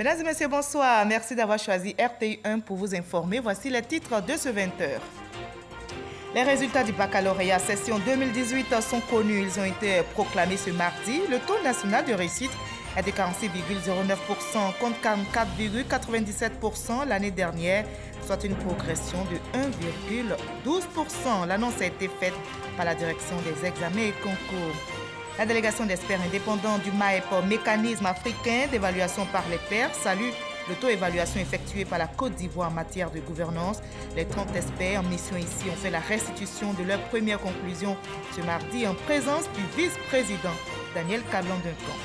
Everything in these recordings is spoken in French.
Mesdames et messieurs, bonsoir. Merci d'avoir choisi RTI1 pour vous informer. Voici les titres de ce 20h. Les résultats du baccalauréat session 2018 sont connus. Ils ont été proclamés ce mardi. Le taux national de réussite est de 46,09% contre 44,97% l'année dernière, soit une progression de 1,12%. L'annonce a été faite par la direction des examens et concours. La délégation d'experts indépendants du MAEP, mécanisme africain d'évaluation par les pairs, salue l'auto-évaluation effectuée par la Côte d'Ivoire en matière de gouvernance. Les 30 experts en mission ici ont fait la restitution de leurs premières conclusions ce mardi en présence du vice-président Daniel Kablan-Duncan.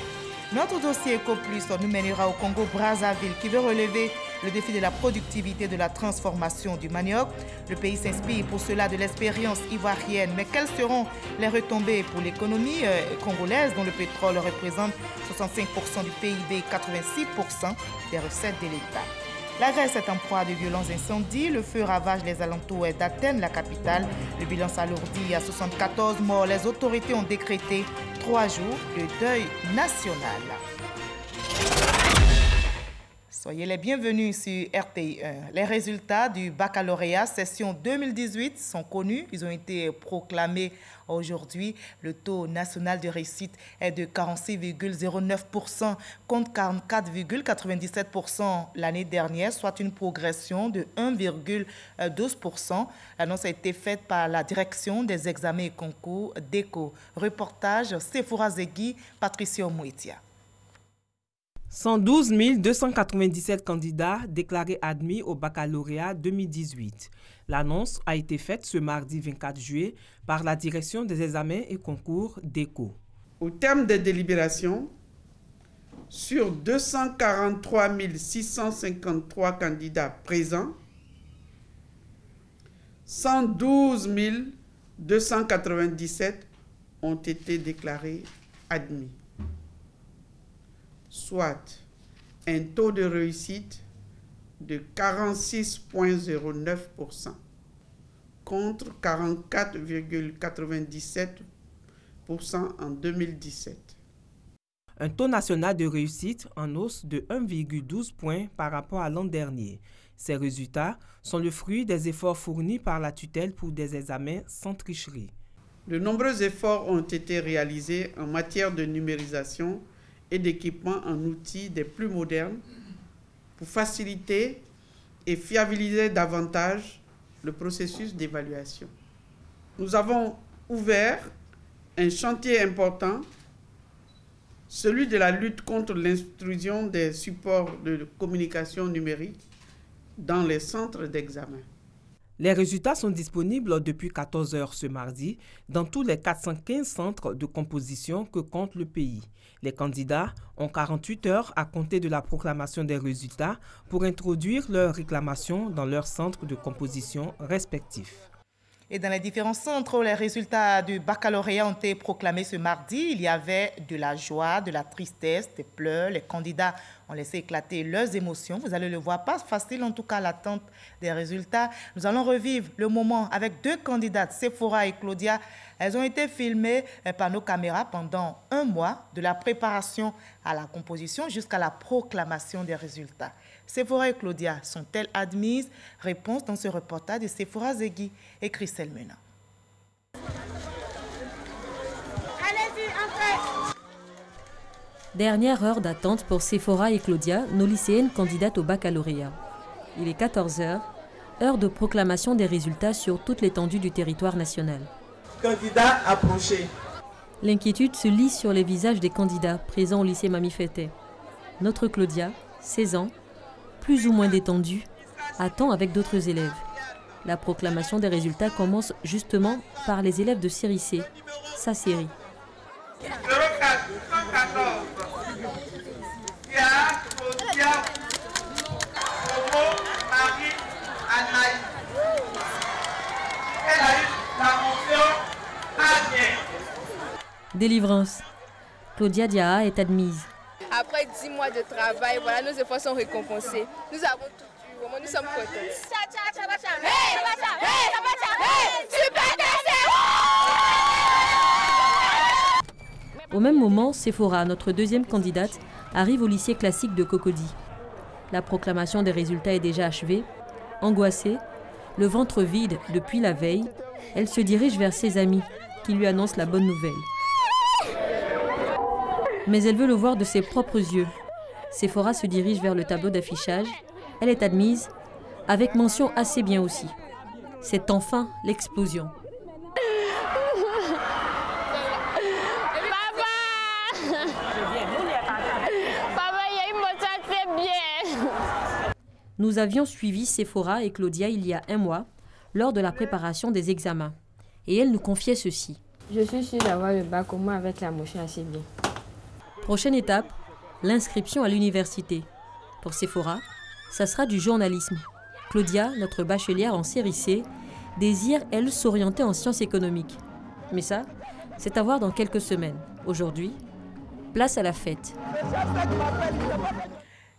Notre dossier EcoPlus nous mènera au Congo-Brazzaville qui veut relever le défi de la productivité de la transformation du manioc. Le pays s'inspire pour cela de l'expérience ivoirienne. Mais quelles seront les retombées pour l'économie congolaise dont le pétrole représente 65% du PIB et 86% des recettes de l'État? La Grèce est en proie de violents incendies. Le feu ravage les alentours d'Athènes, la capitale. Le bilan s'alourdit à 74 morts. Les autorités ont décrété 3 jours de deuil national. Soyez les bienvenus sur RTI1. Les résultats du baccalauréat session 2018 sont connus. Ils ont été proclamés aujourd'hui. Le taux national de réussite est de 46,09% contre 44,97% l'année dernière, soit une progression de 1,12%. L'annonce a été faite par la direction des examens et concours d'ECO. Reportage Sephora Zegui, Patricia Mouetia. 112 297 candidats déclarés admis au baccalauréat 2018. L'annonce a été faite ce mardi 24 juillet par la direction des examens et concours d'ECO. Au terme des délibérations, sur 243 653 candidats présents, 112 297 ont été déclarés admis, soit un taux de réussite de 46,09% contre 44,97% en 2017. Un taux national de réussite en hausse de 1,12 points par rapport à l'an dernier. Ces résultats sont le fruit des efforts fournis par la tutelle pour des examens sans tricherie. De nombreux efforts ont été réalisés en matière de numérisation et d'équipement en outils des plus modernes pour faciliter et fiabiliser davantage le processus d'évaluation. Nous avons ouvert un chantier important, celui de la lutte contre l'intrusion des supports de communication numérique dans les centres d'examen. Les résultats sont disponibles depuis 14 h ce mardi dans tous les 415 centres de composition que compte le pays. Les candidats ont 48 heures à compter de la proclamation des résultats pour introduire leurs réclamations dans leurs centres de composition respectifs. Et dans les différents centres où les résultats du baccalauréat ont été proclamés ce mardi, il y avait de la joie, de la tristesse, des pleurs. Les candidats ont laissé éclater leurs émotions. Vous allez le voir, pas facile en tout cas l'attente des résultats. Nous allons revivre le moment avec 2 candidates, Sephora et Claudia. Elles ont été filmées par nos caméras pendant 1 mois, de la préparation à la composition jusqu'à la proclamation des résultats. Sephora et Claudia sont-elles admises? Réponse dans ce reportage de Sephora Zegui et Christelle Mena. Dernière heure d'attente pour Sephora et Claudia, nos lycéennes candidates au baccalauréat. Il est 14 h, heure de proclamation des résultats sur toute l'étendue du territoire national. Candidats approchés. L'inquiétude se lit sur les visages des candidats présents au lycée Mami Fété. Notre Claudia, 16 ans, plus ou moins détendue, attend avec d'autres élèves. La proclamation des résultats commence justement par les élèves de série C, sa série. 04, 114. Marie Anaïs. Elle a eu la mention Agnès. Délivrance. Claudia Dia est admise. Après 10 mois de travail, voilà, nos efforts sont récompensés. Nous avons tout eu, vraiment, nous sommes contents. Au même moment, Sephora, notre deuxième candidate, arrive au lycée classique de Cocody. La proclamation des résultats est déjà achevée. Angoissée, le ventre vide depuis la veille, elle se dirige vers ses amis qui lui annoncent la bonne nouvelle. Mais elle veut le voir de ses propres yeux. Sephora se dirige vers le tableau d'affichage. Elle est admise, avec mention assez bien aussi. C'est enfin l'explosion. Nous avions suivi Sephora et Claudia il y a un mois, lors de la préparation des examens. Et elle nous confiait ceci. Je suis sûre d'avoir le bac au moins avec la motion assez bien. Prochaine étape, l'inscription à l'université. Pour Sephora, ça sera du journalisme. Claudia, notre bachelière en série C, désire, elle, s'orienter en sciences économiques. Mais ça, c'est à voir dans quelques semaines. Aujourd'hui, place à la fête.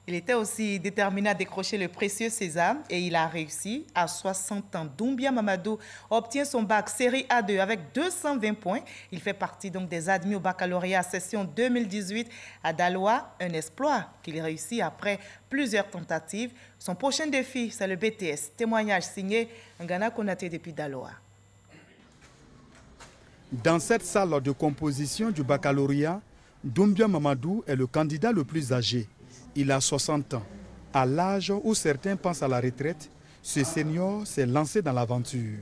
Il était aussi déterminé à décrocher le précieux sésame et il a réussi. À 60 ans, Doumbia Mamadou obtient son bac série A2 avec 220 points. Il fait partie donc des admis au baccalauréat session 2018 à Daloa, un exploit qu'il réussit après plusieurs tentatives. Son prochain défi, c'est le BTS. Témoignage signé Ngana Konaté depuis Daloa. Dans cette salle de composition du baccalauréat, Doumbia Mamadou est le candidat le plus âgé. Il a 60 ans. À l'âge où certains pensent à la retraite, ce senior s'est lancé dans l'aventure.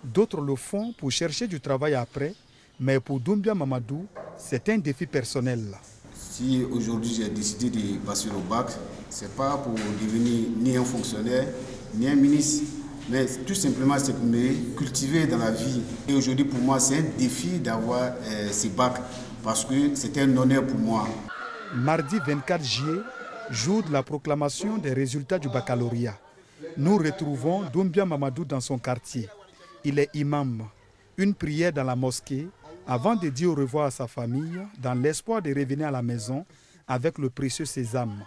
D'autres le font pour chercher du travail après, mais pour Doumbia Mamadou, c'est un défi personnel. Si aujourd'hui j'ai décidé de passer au bac, ce n'est pas pour devenir ni un fonctionnaire, ni un ministre, mais tout simplement c'est pour me cultiver dans la vie. Et aujourd'hui pour moi c'est un défi d'avoir ce bac, parce que c'est un honneur pour moi. Mardi 24 juillet, jour de la proclamation des résultats du baccalauréat. Nous retrouvons Doumbia Mamadou dans son quartier. Il est imam. Une prière dans la mosquée avant de dire au revoir à sa famille dans l'espoir de revenir à la maison avec le précieux sésame.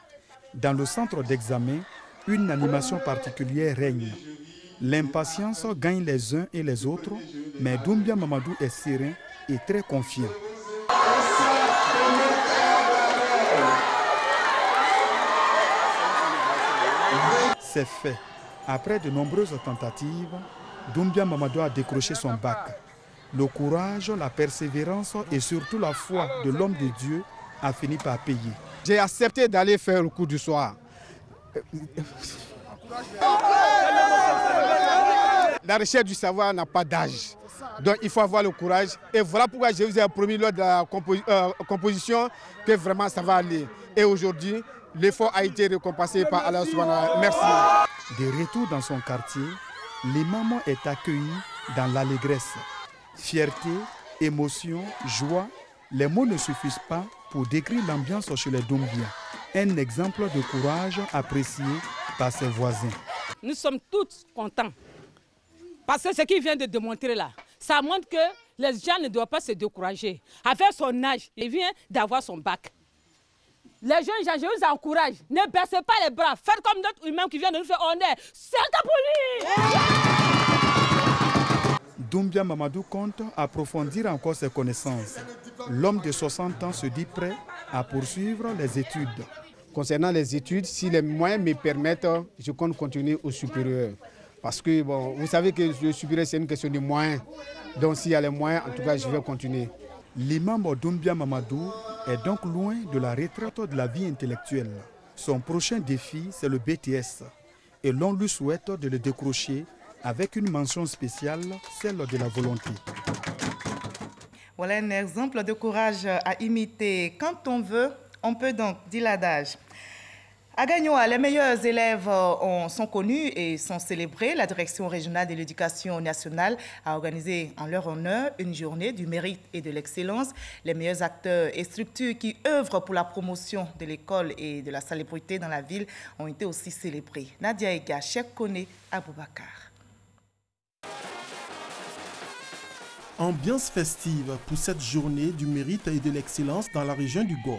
Dans le centre d'examen, une animation particulière règne. L'impatience gagne les uns et les autres, mais Doumbia Mamadou est serein et très confiant. C'est fait. Après de nombreuses tentatives, Doumbia Mamadou a décroché son bac. Le courage, la persévérance et surtout la foi de l'homme de Dieu a fini par payer. J'ai accepté d'aller faire le cours du soir. La recherche du savoir n'a pas d'âge. Donc il faut avoir le courage. Et voilà pourquoi je vous ai promis lors de la composition que vraiment ça va aller. Et aujourd'hui, l'effort a été récompensé par Allah Subhanahu. Merci. De retour dans son quartier, l'imam est accueilli dans l'allégresse. Fierté, émotion, joie, les mots ne suffisent pas pour décrire l'ambiance chez les Doumbia. Un exemple de courage apprécié par ses voisins. Nous sommes tous contents. Parce que ce qu'il vient de démontrer là, ça montre que les gens ne doivent pas se décourager. Avec son âge, il vient d'avoir son bac. Les jeunes gens, je vous encourage, ne baissez pas les bras. Faites comme d'autres humains qui viennent de nous faire honneur. C'est pour lui. Doumbia Mamadou compte approfondir encore ses connaissances. L'homme de 60 ans se dit prêt à poursuivre les études. Concernant les études, si les moyens me permettent, je compte continuer au supérieur. Parce que bon, vous savez que le supérieur, c'est une question de moyens. Donc s'il y a les moyens, en tout cas, je vais continuer. L'imam Doumbia Mamadou est donc loin de la retraite de la vie intellectuelle. Son prochain défi, c'est le BTS. Et l'on lui souhaite de le décrocher avec une mention spéciale, celle de la volonté. Voilà un exemple de courage à imiter. Quand on veut, on peut donc, dit l'adage. À Gagnoa, les meilleurs élèves sont connus et sont célébrés. La Direction régionale de l'éducation nationale a organisé en leur honneur une journée du mérite et de l'excellence. Les meilleurs acteurs et structures qui œuvrent pour la promotion de l'école et de la salubrité dans la ville ont été aussi célébrés. Nadia Ega, Cheikh Kone, Aboubakar. Ambiance festive pour cette journée du mérite et de l'excellence dans la région du Go.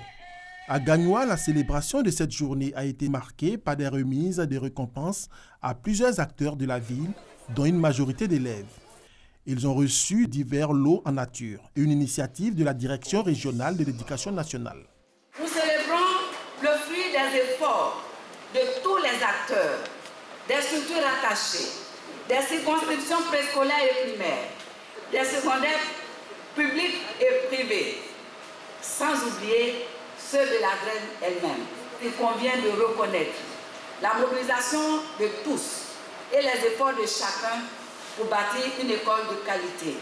À Gagnoa, la célébration de cette journée a été marquée par des remises de récompenses à plusieurs acteurs de la ville, dont une majorité d'élèves. Ils ont reçu divers lots en nature, une initiative de la Direction régionale de l'éducation nationale. Nous célébrons le fruit des efforts de des structures rattachées, des circonscriptions préscolaires et primaires, des secondaires publics et privés, sans oublier ceux de la graine elle-même. Il convient de reconnaître la mobilisation de tous et les efforts de chacun pour bâtir une école de qualité.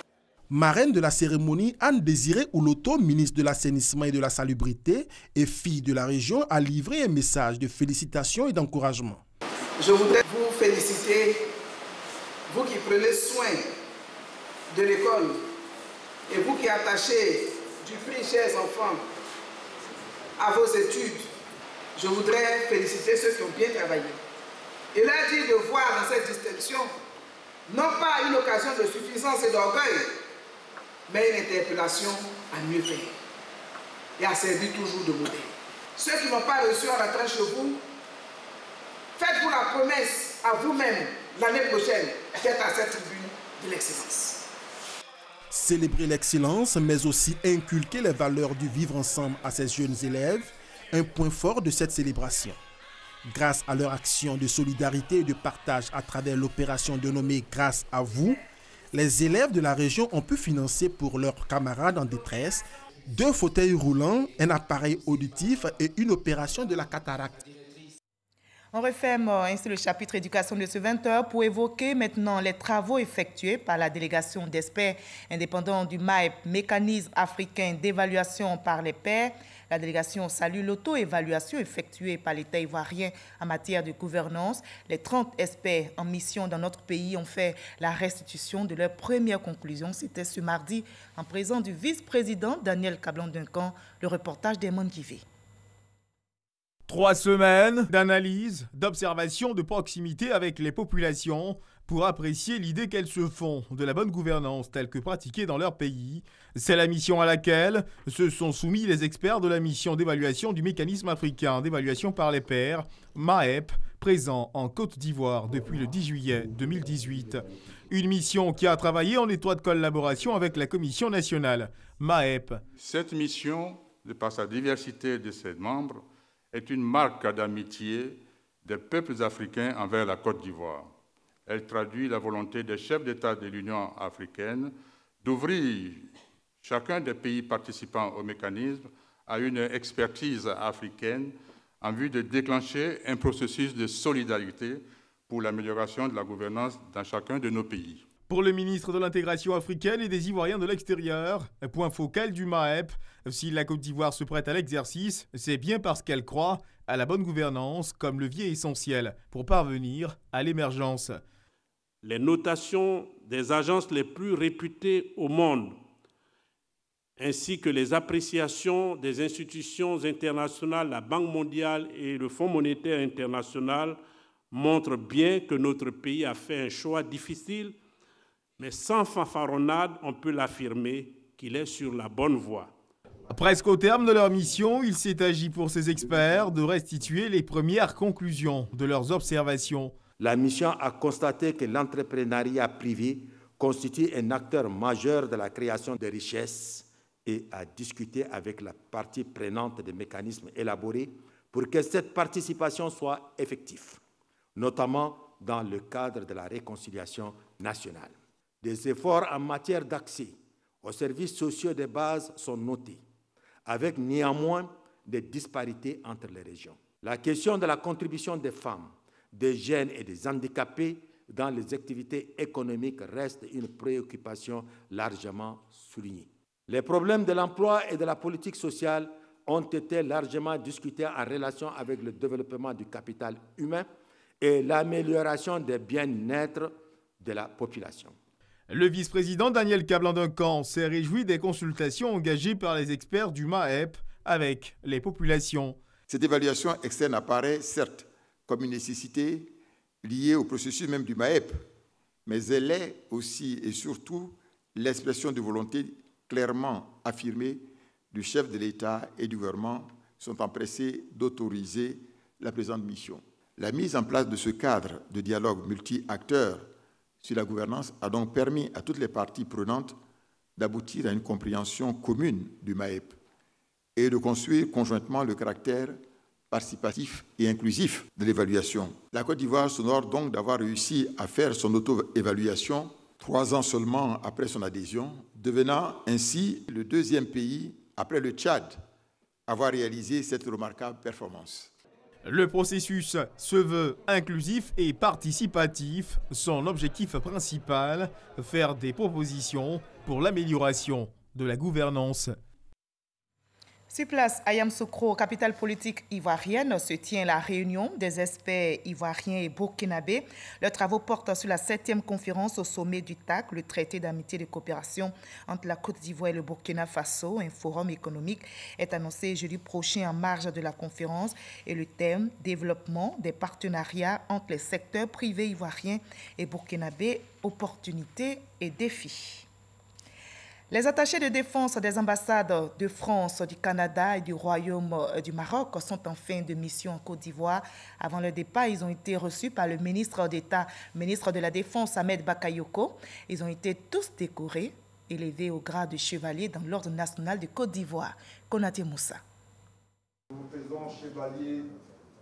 Marraine de la cérémonie, Anne-Désirée Ouloto, ministre de l'Assainissement et de la Salubrité et fille de la région, a livré un message de félicitations et d'encouragement. Je voudrais vous féliciter, vous qui prenez soin de l'école et vous qui attachez du prix, chers enfants, à vos études. Je voudrais féliciter ceux qui ont bien travaillé et leur dire de voir dans cette distinction non pas une occasion de suffisance et d'orgueil, mais une interpellation à mieux faire et à servir toujours de modèle. Ceux qui n'ont pas reçu en rentrant chez vous, faites-vous la promesse à vous-même l'année prochaine d'être à cette tribune de l'excellence. Célébrer l'excellence, mais aussi inculquer les valeurs du vivre ensemble à ces jeunes élèves, un point fort de cette célébration. Grâce à leur action de solidarité et de partage à travers l'opération dénommée Grâce à vous, les élèves de la région ont pu financer pour leurs camarades en détresse 2 fauteuils roulants, un appareil auditif et une opération de la cataracte. On referme ainsi le chapitre éducation de ce 20h pour évoquer maintenant les travaux effectués par la délégation d'experts indépendants du MAEP, Mécanisme africain d'évaluation par les pairs. La délégation salue l'auto-évaluation effectuée par l'État ivoirien en matière de gouvernance. Les 30 experts en mission dans notre pays ont fait la restitution de leurs premières conclusions. C'était ce mardi en présence du vice-président Daniel Kablan-Duncan, le reportage d'Emon Guivé. 3 semaines d'analyse, d'observation de proximité avec les populations pour apprécier l'idée qu'elles se font de la bonne gouvernance telle que pratiquée dans leur pays. C'est la mission à laquelle se sont soumis les experts de la mission d'évaluation du mécanisme africain d'évaluation par les pairs, MAEP, présent en Côte d'Ivoire depuis le 10 juillet 2018. Une mission qui a travaillé en étroite collaboration avec la Commission nationale, MAEP. Cette mission, de par sa diversité de ses membres, est une marque d'amitié des peuples africains envers la Côte d'Ivoire. Elle traduit la volonté des chefs d'État de l'Union africaine d'ouvrir chacun des pays participants au mécanisme à une expertise africaine en vue de déclencher un processus de solidarité pour l'amélioration de la gouvernance dans chacun de nos pays. Pour le ministre de l'Intégration africaine et des Ivoiriens de l'extérieur, point focal du MAEP, si la Côte d'Ivoire se prête à l'exercice, c'est bien parce qu'elle croit à la bonne gouvernance comme levier essentiel pour parvenir à l'émergence. Les notations des agences les plus réputées au monde, ainsi que les appréciations des institutions internationales, la Banque mondiale et le Fonds monétaire international, montrent bien que notre pays a fait un choix difficile, mais sans fanfaronnade, on peut l'affirmer qu'il est sur la bonne voie. Presque au terme de leur mission, il s'est agi pour ces experts de restituer les premières conclusions de leurs observations. La mission a constaté que l'entrepreneuriat privé constitue un acteur majeur de la création de richesses et a discuté avec la partie prenante des mécanismes élaborés pour que cette participation soit effective, notamment dans le cadre de la réconciliation nationale. Des efforts en matière d'accès aux services sociaux de base sont notés, avec néanmoins des disparités entre les régions. La question de la contribution des femmes, des jeunes et des handicapés dans les activités économiques reste une préoccupation largement soulignée. Les problèmes de l'emploi et de la politique sociale ont été largement discutés en relation avec le développement du capital humain et l'amélioration des bien-être de la population. Le vice-président Daniel Kablan-Duncan s'est réjoui des consultations engagées par les experts du MAEP avec les populations. Cette évaluation externe apparaît certes comme une nécessité liée au processus même du MAEP, mais elle est aussi et surtout l'expression de volonté clairement affirmée du chef de l'État et du gouvernement sont empressés d'autoriser la présente mission. La mise en place de ce cadre de dialogue multi-acteurs sur la gouvernance a donc permis à toutes les parties prenantes d'aboutir à une compréhension commune du MAEP et de construire conjointement le caractère participatif et inclusif de l'évaluation. La Côte d'Ivoire s'honore donc d'avoir réussi à faire son auto-évaluation 3 ans seulement après son adhésion, devenant ainsi le 2e pays, après le Tchad, à avoir réalisé cette remarquable performance. Le processus se veut inclusif et participatif. Son objectif principal, faire des propositions pour l'amélioration de la gouvernance. Sur place, à Yamoussoukro, capitale politique ivoirienne, se tient la réunion des experts ivoiriens et burkinabés. Leurs travaux portent sur la 7e conférence au sommet du TAC, le traité d'amitié et de coopération entre la Côte d'Ivoire et le Burkina Faso. Un forum économique est annoncé jeudi prochain en marge de la conférence et le thème « Développement des partenariats entre les secteurs privés ivoiriens et burkinabés, opportunités et défis ». Les attachés de défense des ambassades de France, du Canada et du Royaume du Maroc sont en fin de mission en Côte d'Ivoire. Avant le départ, ils ont été reçus par le ministre d'État, ministre de la Défense, Ahmed Bakayoko. Ils ont été tous décorés, élevés au grade de chevalier dans l'Ordre national de Côte d'Ivoire. Konaté Moussa. Nous faisons chevalier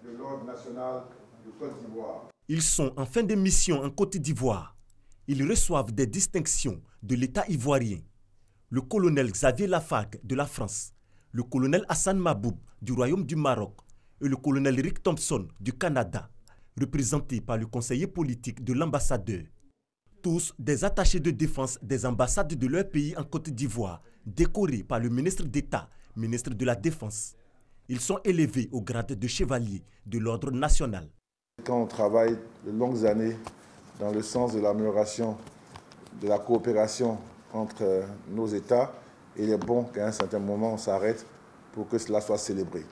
de l'Ordre national de Côte d'Ivoire. Ils sont en fin de mission en Côte d'Ivoire. Ils reçoivent des distinctions de l'État ivoirien. Le colonel Xavier Lafargue de la France, le colonel Hassan Maboub du Royaume du Maroc et le colonel Rick Thompson du Canada, représentés par le conseiller politique de l'ambassadeur. Tous des attachés de défense des ambassades de leur pays en Côte d'Ivoire, décorés par le ministre d'État, ministre de la Défense. Ils sont élevés au grade de chevalier de l'Ordre national. Quand on travaille de longues années dans le sens de l'amélioration de la coopération entre nos États, il est bon qu'à un certain moment on s'arrête pour que cela soit célébré.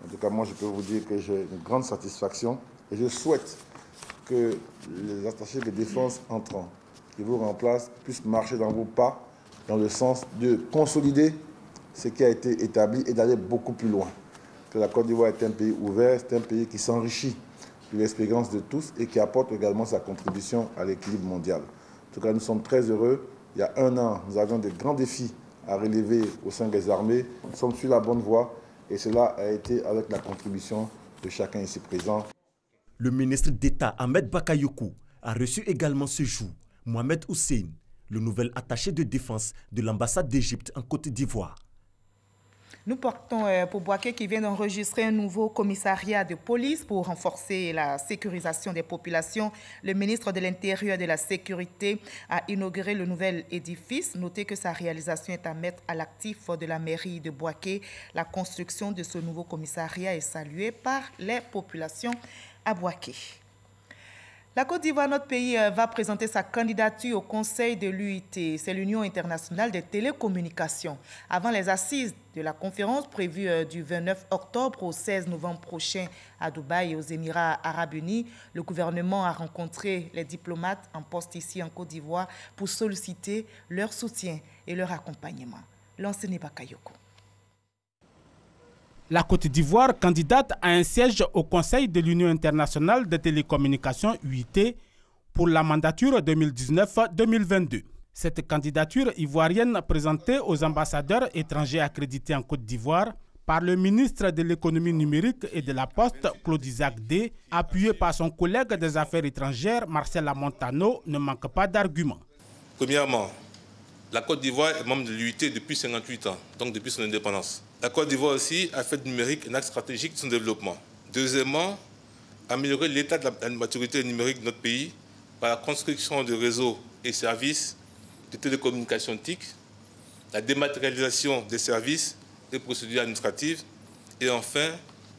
En tout cas, moi je peux vous dire que j'ai une grande satisfaction et je souhaite que les attachés de défense entrants qui vous remplacent puissent marcher dans vos pas dans le sens de consolider ce qui a été établi et d'aller beaucoup plus loin. Que la Côte d'Ivoire est un pays ouvert, c'est un pays qui s'enrichit de l'expérience de tous et qui apporte également sa contribution à l'équilibre mondial. En tout cas, nous sommes très heureux. Il y a 1 an, nous avions de grands défis à relever au sein des armées. Nous sommes sur la bonne voie et cela a été avec la contribution de chacun ici présent. Le ministre d'État Ahmed Bakayoko a reçu également ce jour Mohamed Hussein, le nouvel attaché de défense de l'ambassade d'Égypte en Côte d'Ivoire. Nous portons pour Bouaké qui vient d'enregistrer un nouveau commissariat de police pour renforcer la sécurisation des populations. Le ministre de l'Intérieur et de la Sécurité a inauguré le nouvel édifice. Notez que sa réalisation est à mettre à l'actif de la mairie de Bouaké. La construction de ce nouveau commissariat est saluée par les populations à Bouaké. La Côte d'Ivoire, notre pays, va présenter sa candidature au Conseil de l'UIT. C'est l'Union internationale des télécommunications. Avant les assises de la conférence prévue du 29 octobre au 16 novembre prochain à Dubaï et aux Émirats arabes unis, le gouvernement a rencontré les diplomates en poste ici en Côte d'Ivoire pour solliciter leur soutien et leur accompagnement. L'enseigne Bakayoko. La Côte d'Ivoire, candidate à un siège au Conseil de l'Union internationale des télécommunications UIT pour la mandature 2019-2022. Cette candidature ivoirienne présentée aux ambassadeurs étrangers accrédités en Côte d'Ivoire par le ministre de l'économie numérique et de la Poste, Claude Isaac D, appuyé par son collègue des Affaires étrangères, Marcel Montano, ne manque pas d'arguments. Premièrement, la Côte d'Ivoire est membre de l'UIT depuis 58 ans, donc depuis son indépendance. La Côte d'Ivoire aussi a fait du numérique un axe stratégique de son développement. Deuxièmement, améliorer l'état de la maturité numérique de notre pays par la construction de réseaux et services de télécommunications TIC, la dématérialisation des services et procédures administratives et enfin,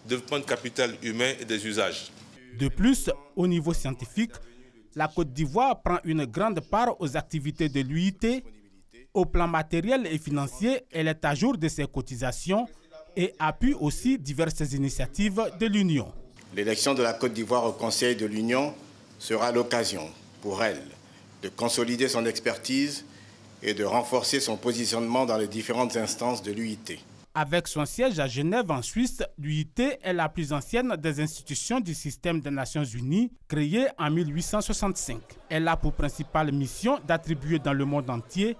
développement de capital humain et des usages. De plus, au niveau scientifique, la Côte d'Ivoire prend une grande part aux activités de l'UIT. Au plan matériel et financier, elle est à jour de ses cotisations et appuie aussi diverses initiatives de l'Union. L'élection de la Côte d'Ivoire au Conseil de l'Union sera l'occasion pour elle de consolider son expertise et de renforcer son positionnement dans les différentes instances de l'UIT. Avec son siège à Genève en Suisse, l'UIT est la plus ancienne des institutions du système des Nations Unies, créée en 1865. Elle a pour principale mission d'attribuer dans le monde entier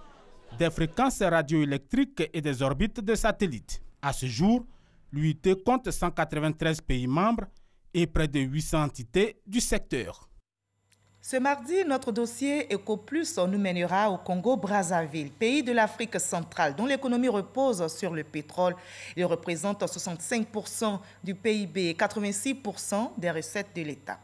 des fréquences radioélectriques et des orbites de satellites. À ce jour, L'UIT compte 193 pays membres et près de 800 entités du secteur. Ce mardi, notre dossier EcoPlus nous mènera au Congo-Brazzaville, pays de l'Afrique centrale, dont l'économie repose sur le pétrole. Il représente 65% du PIB et 86% des recettes de l'État.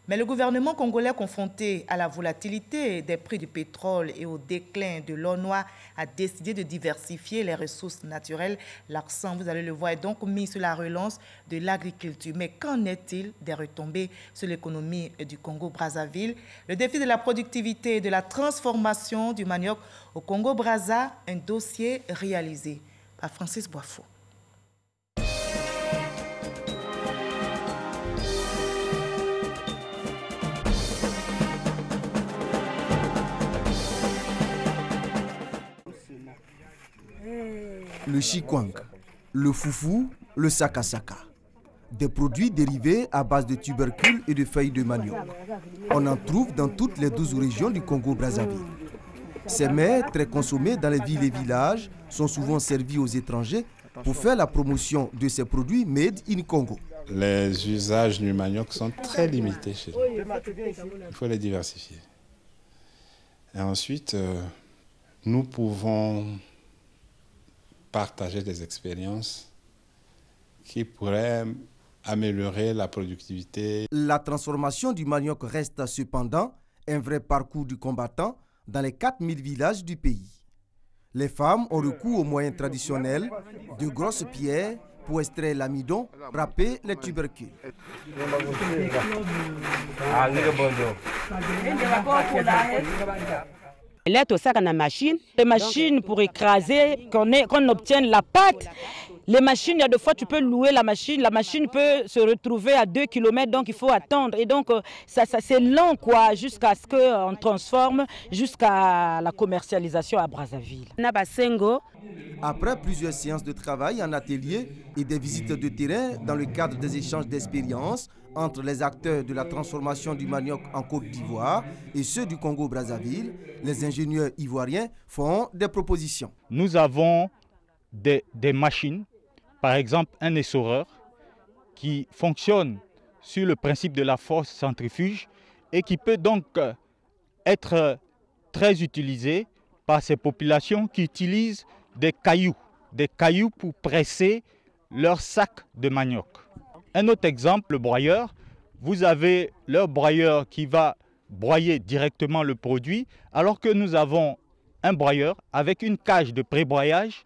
Mais le gouvernement congolais, confronté à la volatilité des prix du pétrole et au déclin de l'or noir, a décidé de diversifier les ressources naturelles. L'accent, vous allez le voir, est donc mis sur la relance de l'agriculture. Mais qu'en est-il des retombées sur l'économie du Congo-Brazzaville? Le défi de la productivité et de la transformation du manioc au Congo-Brazza, un dossier réalisé par Francis Boifo. Le chikwang, le foufou, le sakasaka. Des produits dérivés à base de tubercules et de feuilles de manioc. On en trouve dans toutes les 12 régions du Congo-Brazzaville. Ces mets, très consommés dans les villes et villages, sont souvent servis aux étrangers pour faire la promotion de ces produits made in Congo. Les usages du manioc sont très limités chez nous. Il faut les diversifier. Et ensuite, nous pouvons partager des expériences qui pourraient améliorer la productivité. La transformation du manioc reste cependant un vrai parcours du combattant dans les 4000 villages du pays. Les femmes ont recours aux moyens traditionnels, de grosses pierres pour extraire l'amidon, râper les tubercules. Elle est au sac à la machine. Les machines pour écraser, qu'on obtienne la pâte. Les machines, il y a des fois, tu peux louer la machine peut se retrouver à 2 km, donc il faut attendre. Et donc, ça c'est lent, quoi, jusqu'à ce qu'on transforme, jusqu'à la commercialisation à Brazzaville. Après plusieurs séances de travail en atelier et des visites de terrain dans le cadre des échanges d'expériences entre les acteurs de la transformation du manioc en Côte d'Ivoire et ceux du Congo-Brazzaville, les ingénieurs ivoiriens font des propositions. Nous avons des machines, par exemple un essoreur qui fonctionne sur le principe de la force centrifuge et qui peut donc être très utilisé par ces populations qui utilisent des cailloux pour presser leur sac de manioc. Un autre exemple, le broyeur. Vous avez leur broyeur qui va broyer directement le produit, alors que nous avons un broyeur avec une cage de pré-broyage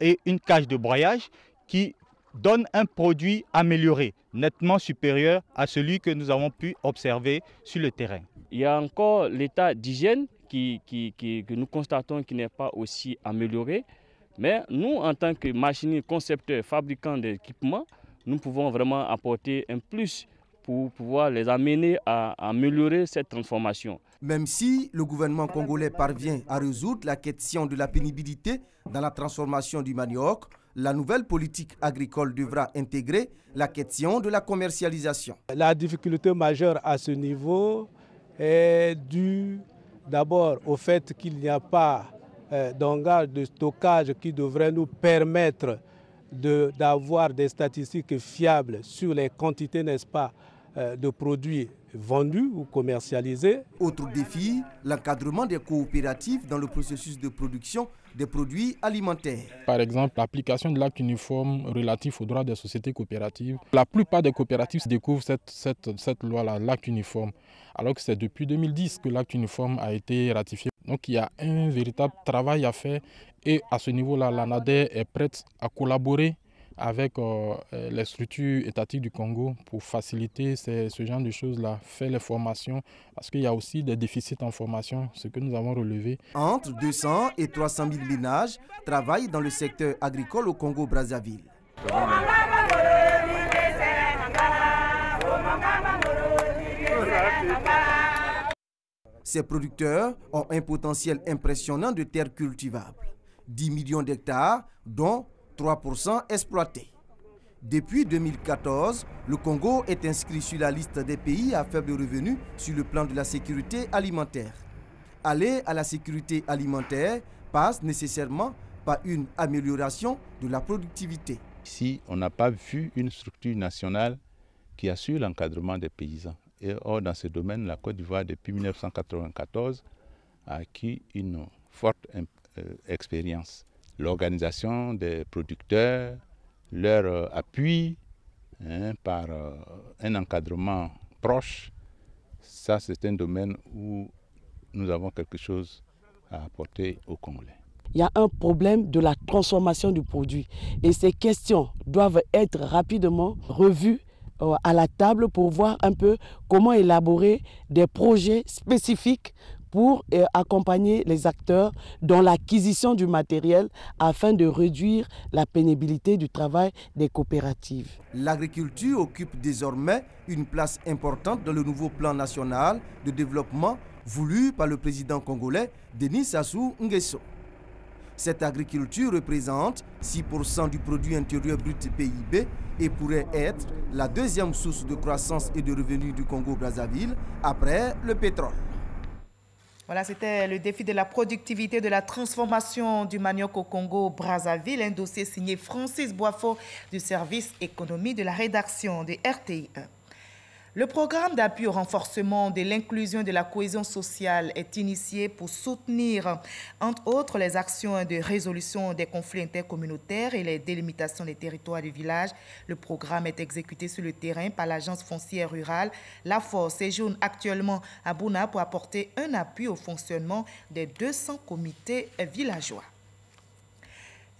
et une cage de broyage qui donne un produit amélioré, nettement supérieur à celui que nous avons pu observer sur le terrain. Il y a encore l'état d'hygiène que nous constatons qui n'est pas aussi amélioré. Mais nous, en tant que machinistes, concepteurs, fabricants d'équipements, nous pouvons vraiment apporter un plus pour pouvoir les amener à améliorer cette transformation. Même si le gouvernement congolais parvient à résoudre la question de la pénibilité dans la transformation du manioc, la nouvelle politique agricole devra intégrer la question de la commercialisation. La difficulté majeure à ce niveau est due d'abord au fait qu'il n'y a pas d'engagement de stockage qui devrait nous permettre d'avoir des statistiques fiables sur les quantités, n'est-ce pas, de produits vendus ou commercialisés. Autre défi, l'encadrement des coopératives dans le processus de production des produits alimentaires. Par exemple, l'application de l'acte uniforme relatif aux droits des sociétés coopératives. La plupart des coopératives découvrent cette loi-là, l'acte uniforme, alors que c'est depuis 2010 que l'acte uniforme a été ratifié. Donc il y a un véritable travail à faire et à ce niveau-là, l'ANADER est prête à collaborer avec les structures étatiques du Congo pour faciliter ce genre de choses-là, faire les formations, parce qu'il y a aussi des déficits en formation, ce que nous avons relevé. Entre 200 et 300 000 ménages travaillent dans le secteur agricole au Congo-Brazzaville. Ces producteurs ont un potentiel impressionnant de terres cultivables. 10 millions d'hectares, dont 3% exploités. Depuis 2014, le Congo est inscrit sur la liste des pays à faible revenu sur le plan de la sécurité alimentaire. Aller à la sécurité alimentaire passe nécessairement par une amélioration de la productivité. Ici, on n'a pas vu une structure nationale qui assure l'encadrement des paysans. Et or, dans ce domaine, la Côte d'Ivoire, depuis 1994, a acquis une forte expérience. L'organisation des producteurs, leur appui par un encadrement proche, ça c'est un domaine où nous avons quelque chose à apporter aux Congolais. Il y a un problème de la transformation du produit et ces questions doivent être rapidement revues à la table pour voir un peu comment élaborer des projets spécifiques pour accompagner les acteurs dans l'acquisition du matériel afin de réduire la pénibilité du travail des coopératives. L'agriculture occupe désormais une place importante dans le nouveau plan national de développement voulu par le président congolais Denis Sassou Nguesso. Cette agriculture représente 6% du produit intérieur brut PIB et pourrait être la deuxième source de croissance et de revenus du Congo-Brazzaville après le pétrole. Voilà, c'était le défi de la productivité de la transformation du manioc au Congo-Brazzaville, un dossier signé Francis Boifo du service économie de la rédaction de RTI 1. Le programme d'appui au renforcement de l'inclusion et de la cohésion sociale est initié pour soutenir, entre autres, les actions de résolution des conflits intercommunautaires et les délimitations des territoires du village. Le programme est exécuté sur le terrain par l'agence foncière rurale. La Force séjourne actuellement à Bouna pour apporter un appui au fonctionnement des 200 comités villageois.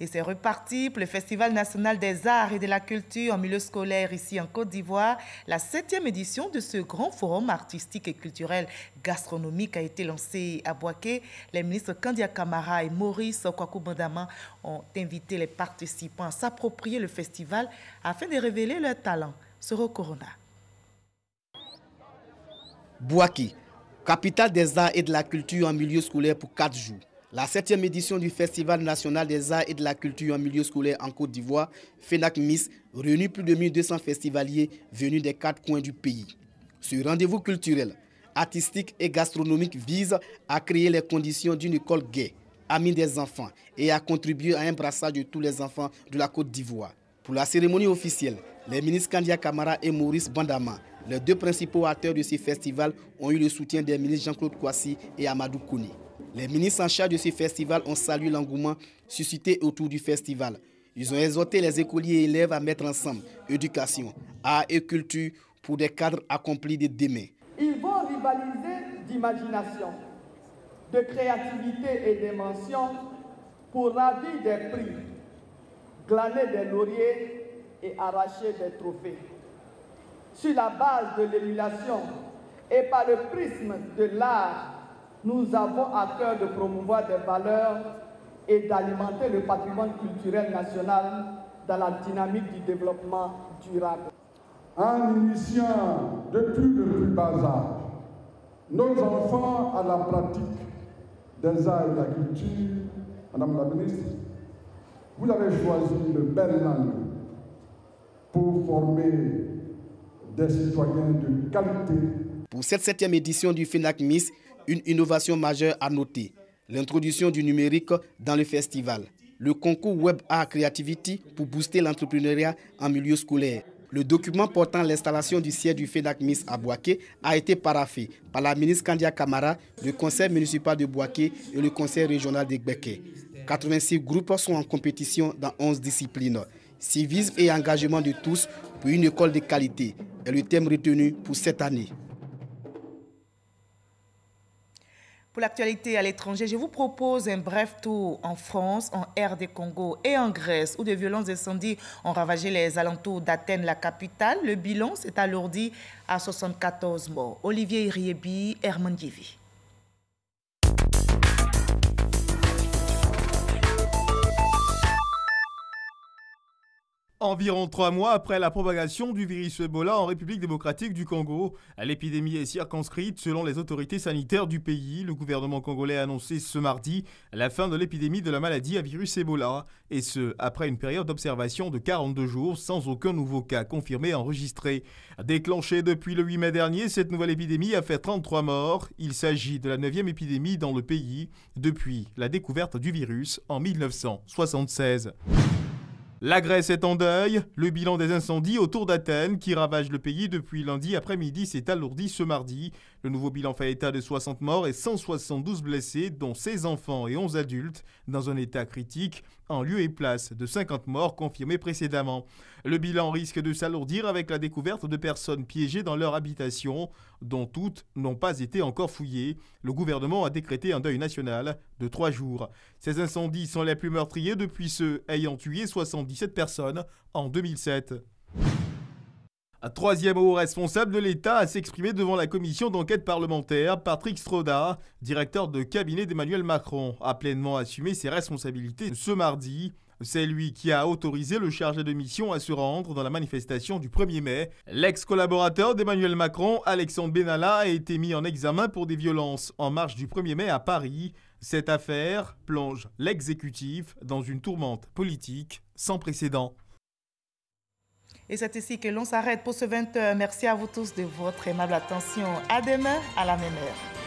Et c'est reparti pour le Festival national des arts et de la culture en milieu scolaire ici en Côte d'Ivoire. La 7e édition de ce grand forum artistique et culturel gastronomique a été lancée à Bouaké. Les ministres Kandia Camara et Maurice Kwaku Bandama ont invité les participants à s'approprier le festival afin de révéler leurs talents. Soro Corona. Bouaké, capitale des arts et de la culture en milieu scolaire pour 4 jours. La 7e édition du Festival national des arts et de la culture en milieu scolaire en Côte d'Ivoire, FENAC-MIS, réunit plus de 1200 festivaliers venus des 4 coins du pays. Ce rendez-vous culturel, artistique et gastronomique vise à créer les conditions d'une école gaie, amie des enfants, et à contribuer à un brassage de tous les enfants de la Côte d'Ivoire. Pour la cérémonie officielle, les ministres Kandia Camara et Maurice Bandama, les 2 principaux acteurs de ce festival, ont eu le soutien des ministres Jean-Claude Kouassi et Amadou Kouni. Les ministres en charge de ce festival ont salué l'engouement suscité autour du festival. Ils ont exhorté les écoliers et élèves à mettre ensemble éducation, art et culture pour des cadres accomplis de demain. Ils vont rivaliser d'imagination, de créativité et d'émotion pour ravir des prix, glaner des lauriers et arracher des trophées. Sur la base de l'émulation et par le prisme de l'art, nous avons à cœur de promouvoir des valeurs et d'alimenter le patrimoine culturel national dans la dynamique du développement durable. En initiant depuis le plus bas âge nos enfants à la pratique des arts et de la culture, Madame la ministre, vous avez choisi de belles langues pour former des citoyens de qualité. Pour cette 7e édition du FENAC-MIS, une innovation majeure à noter, l'introduction du numérique dans le festival. Le concours Web Art Creativity pour booster l'entrepreneuriat en milieu scolaire. Le document portant l'installation du siège du FENAC-MIS à Bouaké a été paraphé par la ministre Kandia Camara, le conseil municipal de Bouaké et le conseil régional de Gbeke. 86 groupes sont en compétition dans 11 disciplines. Civisme et engagement de tous pour une école de qualité est le thème retenu pour cette année. Pour l'actualité à l'étranger, je vous propose un bref tour en France, en RD Congo et en Grèce, où de violents incendies ont ravagé les alentours d'Athènes, la capitale. Le bilan s'est alourdi à 74 morts. Olivier Iriebi, Herman Diévi. Environ 3 mois après la propagation du virus Ebola en République démocratique du Congo, l'épidémie est circonscrite selon les autorités sanitaires du pays. Le gouvernement congolais a annoncé ce mardi la fin de l'épidémie de la maladie à virus Ebola, et ce, après une période d'observation de 42 jours sans aucun nouveau cas confirmé enregistré. Déclenchée depuis le 8 mai dernier, cette nouvelle épidémie a fait 33 morts. Il s'agit de la 9e épidémie dans le pays depuis la découverte du virus en 1976. La Grèce est en deuil. Le bilan des incendies autour d'Athènes qui ravagent le pays depuis lundi après-midi s'est alourdi ce mardi. Le nouveau bilan fait état de 60 morts et 172 blessés, dont 16 enfants et 11 adultes, dans un état critique, en lieu et place de 50 morts confirmés précédemment. Le bilan risque de s'alourdir avec la découverte de personnes piégées dans leur habitation, dont toutes n'ont pas été encore fouillées. Le gouvernement a décrété un deuil national de 3 jours. Ces incendies sont les plus meurtriers depuis ceux ayant tué 77 personnes en 2007. Un troisième haut responsable de l'État a s'exprimé devant la commission d'enquête parlementaire. Patrick Stroda, directeur de cabinet d'Emmanuel Macron, a pleinement assumé ses responsabilités ce mardi. C'est lui qui a autorisé le chargé de mission à se rendre dans la manifestation du 1er mai. L'ex-collaborateur d'Emmanuel Macron, Alexandre Benalla, a été mis en examen pour des violences en marche du 1er mai à Paris. Cette affaire plonge l'exécutif dans une tourmente politique sans précédent. Et c'est ici que l'on s'arrête pour ce 20h. Merci à vous tous de votre aimable attention. À demain, à la même heure.